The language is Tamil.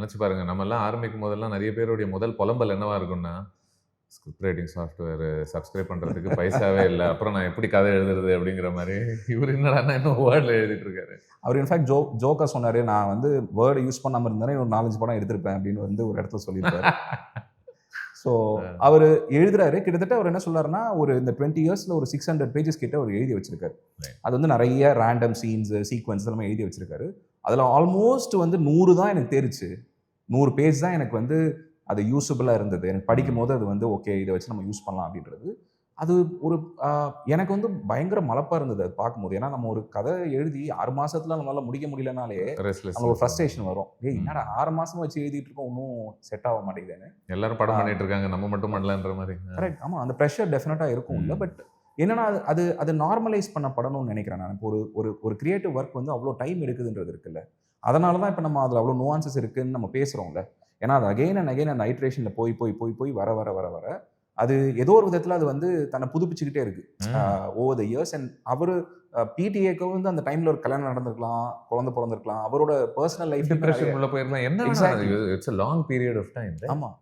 நினச்சி பாருங்கள், நம்மெல்லாம் ஆரம்பிக்கும் போதெல்லாம் நிறைய பேருடைய முதல் புலம்பல் என்னவா இருக்கும்னா, ஸ்கிரிப்ட் ரைட்டிங் சாஃப்ட்வேர் சப்ஸ்கிரைப் பண்ணுறதுக்கு பைசாவே இல்லை, அப்புறம் நான் எப்படி கதை எழுதுறது அப்படிங்கிற மாதிரி. இவர் என்னடா இன்னும் வேர்டில் எழுதிட்டு இருக்காரு. அவர் இன்ஃபேக்ட் ஜோக்கா சொன்னார், நான் வந்து வேர்டு யூஸ் பண்ணாமல் இருந்தேனே ஒரு 4-5 படம் எடுத்திருப்பேன் அப்படின்னு வந்து ஒரு இடத்துல சொல்லியிருப்பாரு. ஸோ அவர் எழுதுறாரு, கிட்டத்தட்ட அவர் என்ன சொல்றாருன்னா, ஒரு இந்த 20 இயர்ஸில் ஒரு 600 பேஜஸ் கிட்ட அவர் எழுதி வச்சிருக்காரு. அது வந்து நிறைய ரேண்டம் சீன்ஸ் சீக்வன்ஸ் எல்லாமே எழுதி வச்சிருக்காரு. அதில் ஆல்மோஸ்ட் வந்து 100 தான் எனக்கு தெரிச்சு, 100 பேஜ் தான் எனக்கு வந்து அது யூஸபிளாக இருந்தது. எனக்கு படிக்கும் போது அது வந்து ஓகே, இதை வச்சு நம்ம யூஸ் பண்ணலாம் அப்படின்றது. அது ஒரு எனக்கு வந்து பயங்கர மலப்பாக இருந்தது அது பார்க்கும்போது. ஏன்னா நம்ம ஒரு கதை எழுதி 6 மாதத்துல நம்மளால முடிக்க முடியலனாலே நம்ம ஒரு ஃப்ரஸ்ட்ரேஷன் வரும். என்னடா 6 மாதம் வச்சு எழுதிட்டு இருக்கோம், இன்னும் செட் ஆக மாட்டேங்குதுன்னு. எல்லாரும் படம் பண்ணிட்டு இருக்காங்க, நம்ம மட்டும் பண்ணலன்ற மாதிரி. கரெக்ட். ஆமாம், அந்த ப்ரெஷர் டெஃபினட்டாக இருக்கும் இல்லை. பட் என்னன்னா அது அது நார்மலைஸ் பண்ணப்படணும்னு நினைக்கிறேன் நான். இப்போ ஒரு கிரியேட்டிவ் ஒர்க் வந்து அவ்வளோ டைம் எடுக்குதுன்றது இருக்குல்ல. அதனால தான் இப்போ நம்ம அதில் அவ்வளோ நுவான்சஸ் இருக்குதுன்னு நம்ம பேசுகிறோம்ல. ஏன்னா அது அகெயின் அண்ட் அகெயின் அந்த ஐட்ரேஷனில் போய் வர அது ஏதோ ஒரு விதத்தில் அது வந்து தன்னை புதுப்பிச்சுக்கிட்டே இருக்கு ஓவர் த இயர்ஸ். அண்ட் அவர் பிடிஏக்கு வந்து அந்த டைமில் ஒரு கல்யாணம் நடந்திருக்கலாம், குழந்தை பிறந்திருக்கலாம், அவரோட பர்சனல் லைஃப் டிப்ரெஷன் உள்ள போயிருக்கலாம். என்ன, it's a long period of time. ஆமாம்.